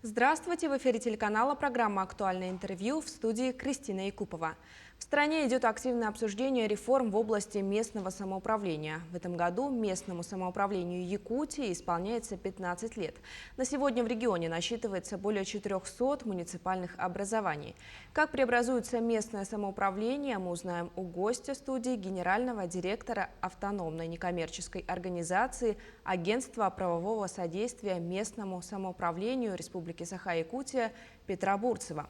Здравствуйте! В эфире телеканала программа «Актуальное интервью», в студии Кристина Якупова. В стране идет активное обсуждение реформ в области местного самоуправления. В этом году местному самоуправлению Якутии исполняется 15 лет. На сегодня в регионе насчитывается более 400 муниципальных образований. Как преобразуется местное самоуправление, мы узнаем у гостя студии, генерального директора автономной некоммерческой организации Агентства правового содействия местному самоуправлению Республики Саха-Якутия Петра Бурцева.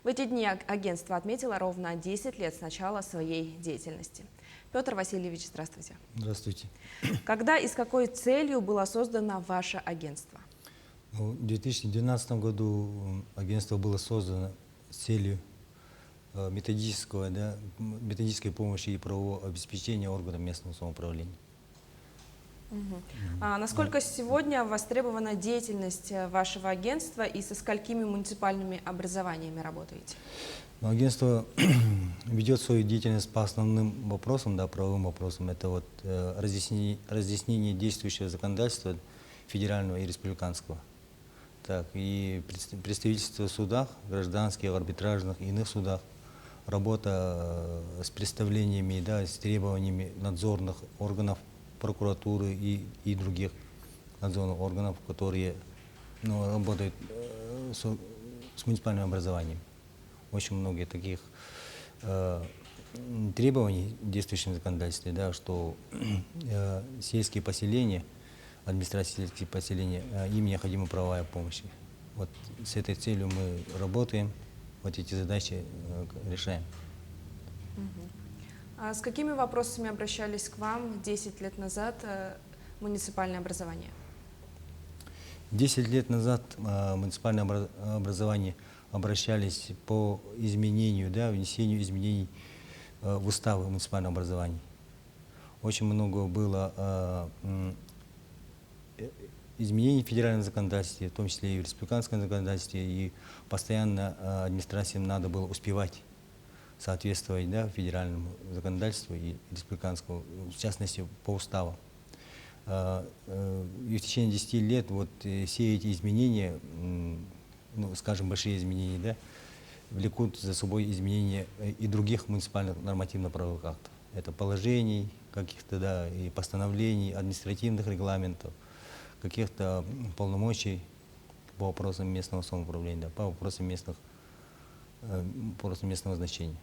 В эти дни агентство отметило ровно 10 лет с начала своей деятельности. Петр Васильевич, здравствуйте. Здравствуйте. Когда и с какой целью было создано ваше агентство? В 2012 году агентство было создано с целью методической помощи и правового обеспечения органам местного самоуправления. Насколько сегодня востребована деятельность вашего агентства и со сколькими муниципальными образованиями работаете? Агентство ведет свою деятельность по основным вопросам, правовым вопросам. Это разъяснение действующего законодательства федерального и республиканского. И представительство в судах, гражданских, арбитражных и иных судах, работа с представлениями, с требованиями надзорных органов, прокуратуры и других надзорных органов, которые работают с муниципальным образованием. Очень много таких требований в действующем законодательстве, что сельские поселения, администрация сельских поселений, им необходима правовая помощь. Вот с этой целью мы работаем, вот эти задачи решаем. А с какими вопросами обращались к вам 10 лет назад муниципальное образование? 10 лет назад муниципальное образование обращались по изменению, внесению изменений в уставы муниципального образования. Очень много было изменений в федеральном законодательстве, в том числе и в республиканском законодательстве, и постоянно администрациям надо было успевать соответствовать федеральному законодательству и республиканскому, в частности, по уставу. И в течение 10 лет все эти изменения, скажем, большие изменения, влекут за собой изменения и других муниципальных нормативно-правовых актов. Это положений, каких-то и постановлений, административных регламентов, каких-то полномочий по вопросам местного самоуправления, по вопросам местного значения.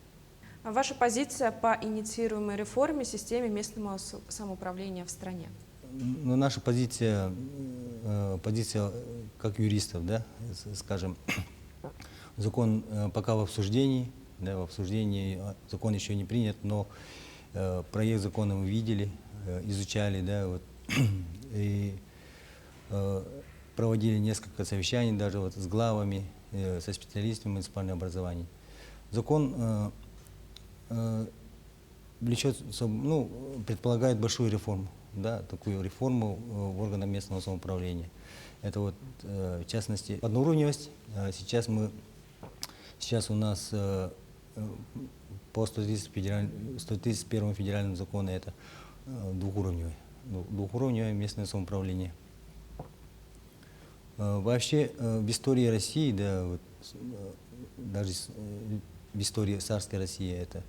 Ваша позиция по инициируемой реформе системе местного самоуправления в стране? Наша позиция как юристов, скажем, закон пока в обсуждении, закон еще не принят, но проект закона мы видели, изучали, и проводили несколько совещаний даже с главами, со специалистами муниципального образования. Закон предполагает большую реформу, такую реформу в органах местного самоуправления. Это в частности, одноуровневость. Сейчас у нас по 131 федеральному закону это двухуровневое местное самоуправление. Вообще в истории России, даже в истории царской России, это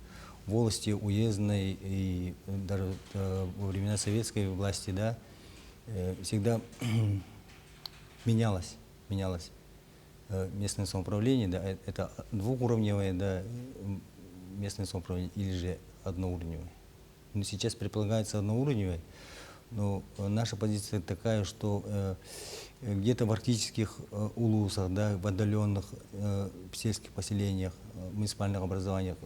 волости уездной и даже во времена советской власти, всегда менялось местное самоуправление, это двухуровневое местное самоуправление или же одноуровневое. Но сейчас предполагается одноуровневое, но наша позиция такая, что где-то в арктических улусах, в отдаленных сельских поселениях, муниципальных образованиях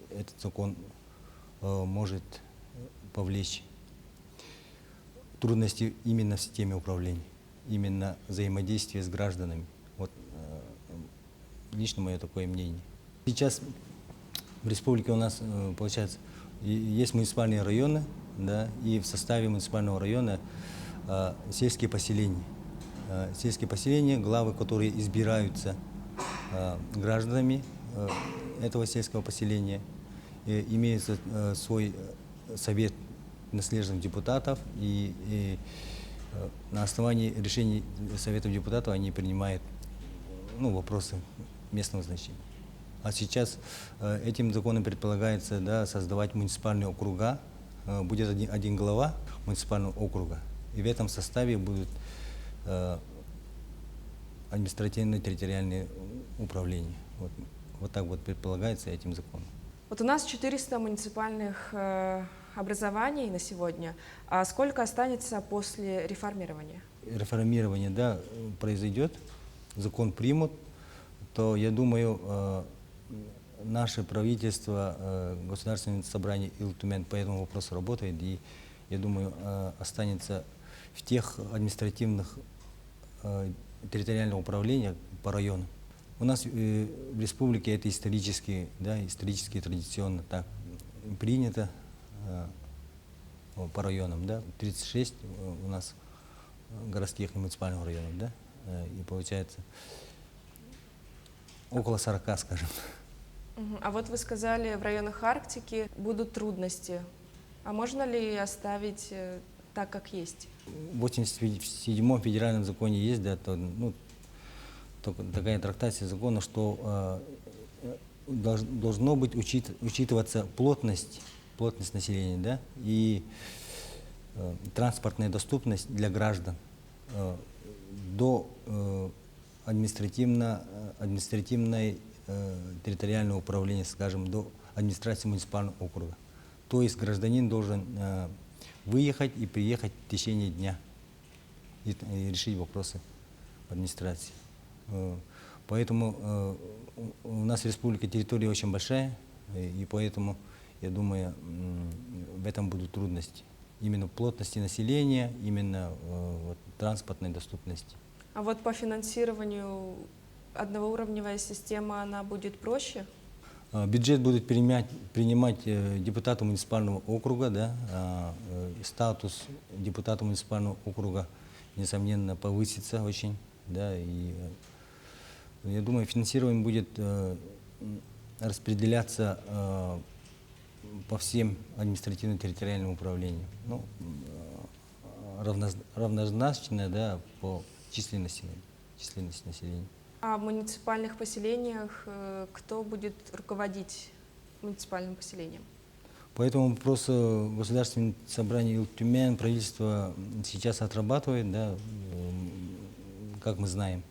этот закон может повлечь трудности именно в системе управления, именно взаимодействие с гражданами. Лично мое такое мнение. Сейчас в республике у нас, получается, есть муниципальные районы, и в составе муниципального района сельские поселения. Сельские поселения, главы, которые избираются гражданами этого сельского поселения, имеется свой совет наследственных депутатов, и на основании решений Советов депутатов они принимают ну, вопросы местного значения. А сейчас этим законом предполагается, да, создавать муниципальные округа. Будет один глава муниципального округа. И в этом составе будут административно-территориальные управления. Вот так вот предполагается этим законом. Вот у нас 400 муниципальных образований на сегодня. А сколько останется после реформирования? Реформирование, да, произойдет, закон примут, то, я думаю, наше правительство, Государственное собрание Ил-Тюмень по этому вопросу работает, и, я думаю, останется в тех административных территориальных управлениях по районам. У нас в республике это исторически, да, исторически традиционно так принято по районам, да, 36 у нас городских и муниципальных районов, да, и получается около 40, скажем. А вот вы сказали, в районах Арктики будут трудности. А можно ли оставить так, как есть? В 87-м федеральном законе есть, да, ну, такая трактация закона, что должно быть учитываться плотность населения, да, и транспортная доступность для граждан до административной территориального управления, скажем, до администрации муниципального округа. То есть гражданин должен выехать и приехать в течение дня и решить вопросы в администрации. Поэтому у нас в республике территория очень большая, и поэтому, я думаю, в этом будут трудности. Именно в плотности населения, именно транспортной доступности. А вот по финансированию одноуровневая система, она будет проще? Бюджет будут принимать депутаты муниципального округа, да, статус депутата муниципального округа, несомненно, повысится очень, да, и я думаю, финансирование будет распределяться по всем административно-территориальным управлениям, ну, равнозначно, да, по численности населения. А в муниципальных поселениях кто будет руководить муниципальным поселением? По этому вопросу Государственное собрание Ил-Тюмень, правительство сейчас отрабатывает, да, как мы знаем.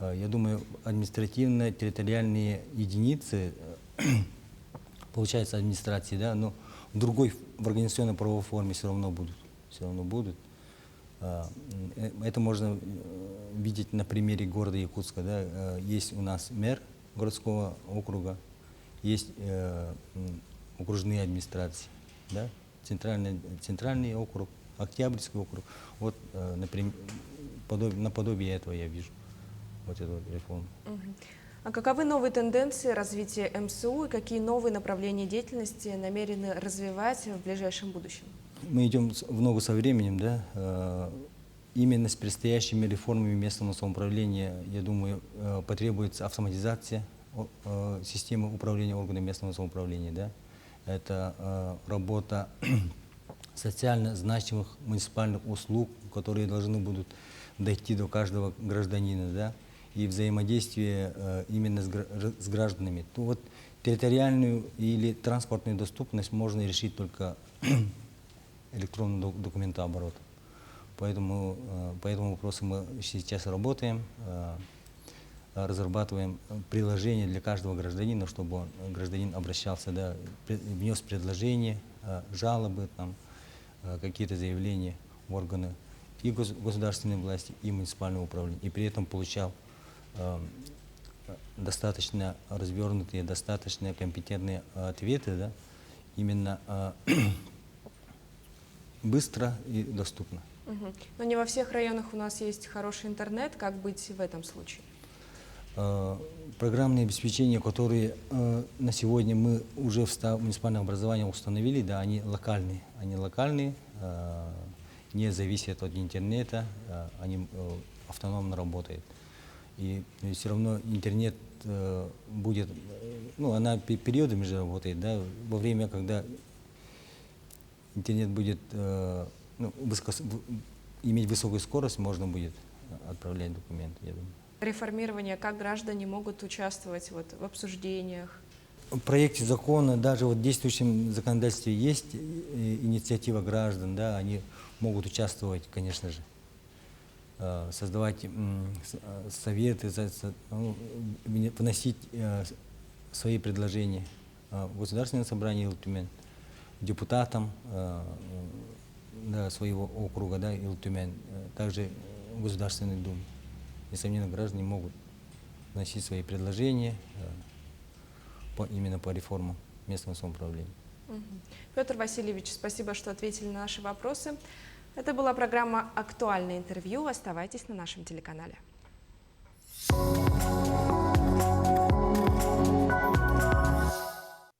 Я думаю, административно-территориальные единицы, получается, администрации, да, но в организационно-правовой форме все равно будут. Это можно видеть на примере города Якутска. Да. Есть у нас мэр городского округа, есть окружные администрации, да, центральный округ, Октябрьский округ. Вот наподобие этого я вижу вот эту реформу. А каковы новые тенденции развития МСУ и какие новые направления деятельности намерены развивать в ближайшем будущем? Мы идем в ногу со временем, да. Именно с предстоящими реформами местного самоуправления, я думаю, потребуется автоматизация системы управления органами местного самоуправления, да. Это работа социально значимых муниципальных услуг, которые должны будут дойти до каждого гражданина, да, и взаимодействие именно с гражданами. То вот территориальную или транспортную доступность можно решить только электронным документооборотом. Поэтому по этому вопросу мы сейчас работаем, разрабатываем приложение для каждого гражданина, чтобы гражданин обращался, да, внес предложения, жалобы, там, какие-то заявления в органы и государственной власти, и муниципального управления, и при этом получал достаточно развернутые, достаточно компетентные ответы, да, именно быстро и доступно. Но не во всех районах у нас есть хороший интернет. Как быть в этом случае? Программные обеспечения, которые на сегодня мы уже в муниципальном образовании установили, да, они локальные, не зависят от интернета, они автономно работают. И все равно интернет будет, ну, она периодами же работает, да, во время, когда интернет будет иметь высокую скорость, можно будет отправлять документы, я думаю. Реформирование, как граждане могут участвовать вот в обсуждениях? В проекте закона, даже вот в действующем законодательстве есть инициатива граждан, да, они могут участвовать, конечно же, создавать советы, вносить свои предложения в Государственное собрание Ил-Тюмен, депутатам да, своего округа, да, Ил-Тюмен, также в Государственной Думе. Несомненно, граждане могут вносить свои предложения именно по реформам местного самоуправления. Петр Васильевич, спасибо, что ответили на наши вопросы. Это была программа «Актуальное интервью». Оставайтесь на нашем телеканале.